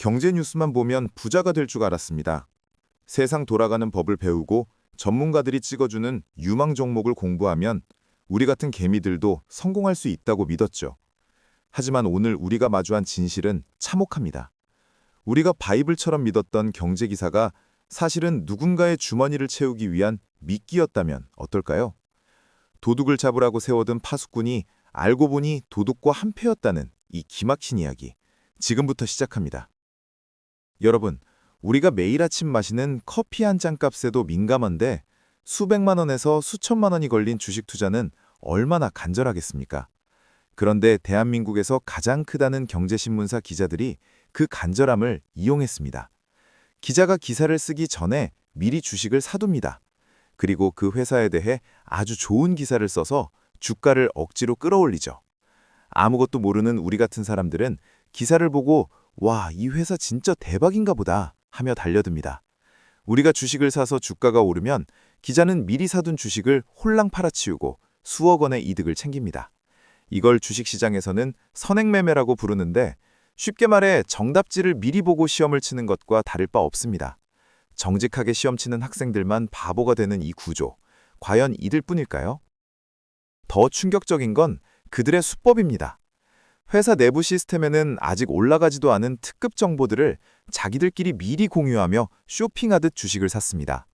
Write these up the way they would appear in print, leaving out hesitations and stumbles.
경제 뉴스만 보면 부자가 될 줄 알았습니다. 세상 돌아가는 법을 배우고 전문가들이 찍어주는 유망 종목을 공부하면 우리 같은 개미들도 성공할 수 있다고 믿었죠. 하지만 오늘 우리가 마주한 진실은 참혹합니다. 우리가 바이블처럼 믿었던 경제 기사가 사실은 누군가의 주머니를 채우기 위한 미끼였다면 어떨까요? 도둑을 잡으라고 세워둔 파수꾼이 알고 보니 도둑과 한패였다는 이 기막힌 이야기. 지금부터 시작합니다. 여러분, 우리가 매일 아침 마시는 커피 한 잔 값에도 민감한데 수백만 원에서 수천만 원이 걸린 주식 투자는 얼마나 간절하겠습니까? 그런데 대한민국에서 가장 크다는 경제신문사 기자들이 그 간절함을 이용했습니다. 기자가 기사를 쓰기 전에 미리 주식을 사둡니다. 그리고 그 회사에 대해 아주 좋은 기사를 써서 주가를 억지로 끌어올리죠. 아무것도 모르는 우리 같은 사람들은 기사를 보고 와, 이 회사 진짜 대박인가 보다 하며 달려듭니다. 우리가 주식을 사서 주가가 오르면 기자는 미리 사둔 주식을 홀랑 팔아치우고 수억 원의 이득을 챙깁니다. 이걸 주식시장에서는 선행매매라고 부르는데 쉽게 말해 정답지를 미리 보고 시험을 치는 것과 다를 바 없습니다. 정직하게 시험 치는 학생들만 바보가 되는 이 구조, 과연 이들 뿐일까요? 더 충격적인 건 그들의 수법입니다. 회사 내부 시스템에는 아직 올라가지도 않은 특급 정보들을 자기들끼리 미리 공유하며 쇼핑하듯 주식을 샀습니다.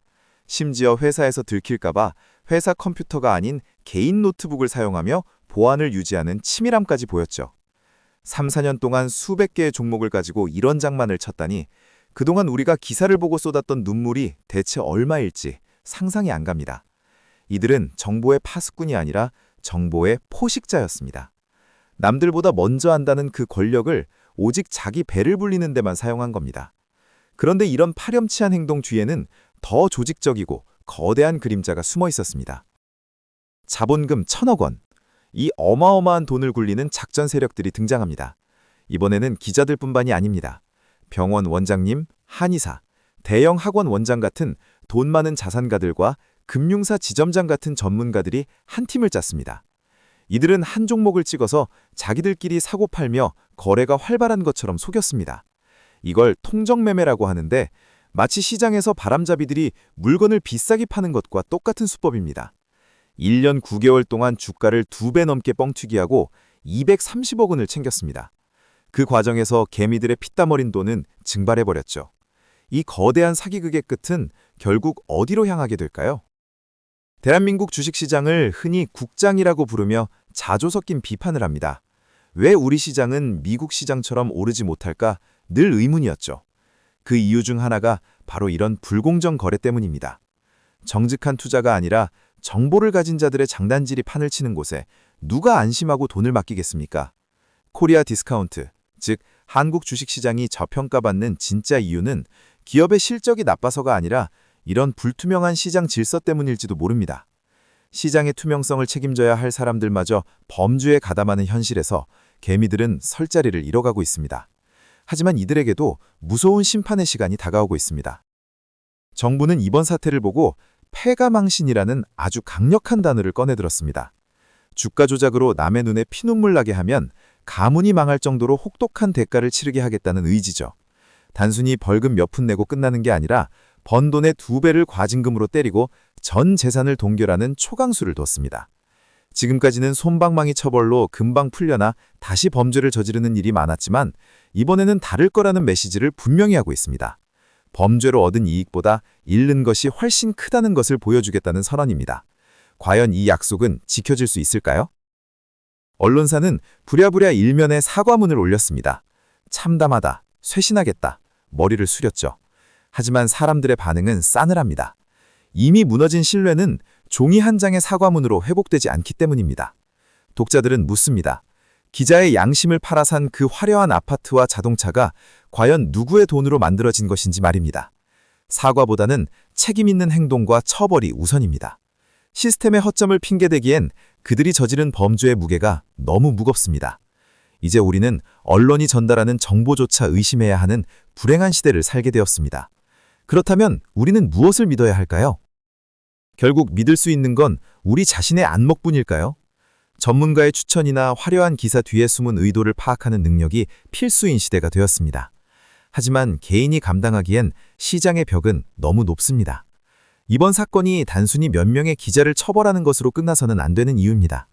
심지어 회사에서 들킬까봐 회사 컴퓨터가 아닌 개인 노트북을 사용하며 보안을 유지하는 치밀함까지 보였죠. 3, 4년 동안 수백 개의 종목을 가지고 이런 장난을 쳤다니 그동안 우리가 기사를 보고 쏟았던 눈물이 대체 얼마일지 상상이 안 갑니다. 이들은 정보의 파수꾼이 아니라 정보의 포식자였습니다. 남들보다 먼저 한다는 그 권력을 오직 자기 배를 불리는 데만 사용한 겁니다. 그런데 이런 파렴치한 행동 뒤에는 더 조직적이고 거대한 그림자가 숨어 있었습니다. 자본금 1,000억 원. 이 어마어마한 돈을 굴리는 작전 세력들이 등장합니다. 이번에는 기자들뿐만이 아닙니다. 병원 원장님, 한의사, 대형 학원 원장 같은 돈 많은 자산가들과 금융사 지점장 같은 전문가들이 한 팀을 짰습니다. 이들은 한 종목을 찍어서 자기들끼리 사고 팔며 거래가 활발한 것처럼 속였습니다. 이걸 통정매매라고 하는데 마치 시장에서 바람잡이들이 물건을 비싸게 파는 것과 똑같은 수법입니다. 1년 9개월 동안 주가를 2배 넘게 뻥튀기하고 230억 원을 챙겼습니다. 그 과정에서 개미들의 피땀 어린 돈은 증발해버렸죠. 이 거대한 사기극의 끝은 결국 어디로 향하게 될까요? 대한민국 주식시장을 흔히 국장이라고 부르며 자조 섞인 비판을 합니다. 왜 우리 시장은 미국 시장처럼 오르지 못할까 늘 의문이었죠. 그 이유 중 하나가 바로 이런 불공정 거래 때문입니다. 정직한 투자가 아니라 정보를 가진 자들의 장단질이 판을 치는 곳에 누가 안심하고 돈을 맡기겠습니까? 코리아 디스카운트, 즉 한국 주식시장이 저평가받는 진짜 이유는 기업의 실적이 나빠서가 아니라 이런 불투명한 시장 질서 때문일지도 모릅니다. 시장의 투명성을 책임져야 할 사람들마저 범주에 가담하는 현실에서 개미들은 설 자리를 잃어가고 있습니다. 하지만 이들에게도 무서운 심판의 시간이 다가오고 있습니다. 정부는 이번 사태를 보고 패가망신이라는 아주 강력한 단어를 꺼내들었습니다. 주가 조작으로 남의 눈에 피눈물 나게 하면 가문이 망할 정도로 혹독한 대가를 치르게 하겠다는 의지죠. 단순히 벌금 몇 푼 내고 끝나는 게 아니라 번 돈의 2배를 과징금으로 때리고 전 재산을 동결하는 초강수를 뒀습니다. 지금까지는 솜방망이 처벌로 금방 풀려나 다시 범죄를 저지르는 일이 많았지만 이번에는 다를 거라는 메시지를 분명히 하고 있습니다. 범죄로 얻은 이익보다 잃는 것이 훨씬 크다는 것을 보여주겠다는 선언입니다. 과연 이 약속은 지켜질 수 있을까요? 언론사는 부랴부랴 일면에 사과문을 올렸습니다. 참담하다, 쇄신하겠다, 머리를 숙였죠. 하지만 사람들의 반응은 싸늘합니다. 이미 무너진 신뢰는 종이 한 장의 사과문으로 회복되지 않기 때문입니다. 독자들은 묻습니다. 기자의 양심을 팔아 산 그 화려한 아파트와 자동차가 과연 누구의 돈으로 만들어진 것인지 말입니다. 사과보다는 책임 있는 행동과 처벌이 우선입니다. 시스템의 허점을 핑계대기엔 그들이 저지른 범죄의 무게가 너무 무겁습니다. 이제 우리는 언론이 전달하는 정보조차 의심해야 하는 불행한 시대를 살게 되었습니다. 그렇다면 우리는 무엇을 믿어야 할까요? 결국 믿을 수 있는 건 우리 자신의 안목뿐일까요? 전문가의 추천이나 화려한 기사 뒤에 숨은 의도를 파악하는 능력이 필수인 시대가 되었습니다. 하지만 개인이 감당하기엔 시장의 벽은 너무 높습니다. 이번 사건이 단순히 몇 명의 기자를 처벌하는 것으로 끝나서는 안 되는 이유입니다.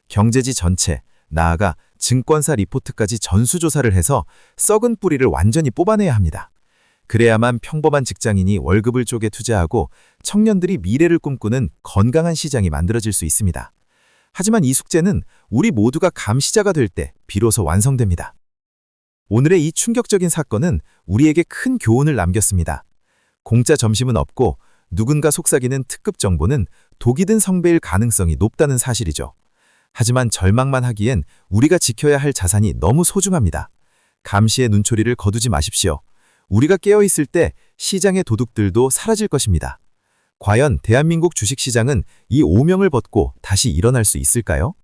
경제지 전체, 나아가 증권사 리포트까지 전수조사를 해서 썩은 뿌리를 완전히 뽑아내야 합니다. 그래야만 평범한 직장인이 월급을 쪼개 투자하고 청년들이 미래를 꿈꾸는 건강한 시장이 만들어질 수 있습니다. 하지만 이 숙제는 우리 모두가 감시자가 될 때 비로소 완성됩니다. 오늘의 이 충격적인 사건은 우리에게 큰 교훈을 남겼습니다. 공짜 점심은 없고 누군가 속삭이는 특급 정보는 독이 든 성배일 가능성이 높다는 사실이죠. 하지만 절망만 하기엔 우리가 지켜야 할 자산이 너무 소중합니다. 감시의 눈초리를 거두지 마십시오. 우리가 깨어있을 때 시장의 도둑들도 사라질 것입니다. 과연 대한민국 주식시장은 이 오명을 벗고 다시 일어날 수 있을까요?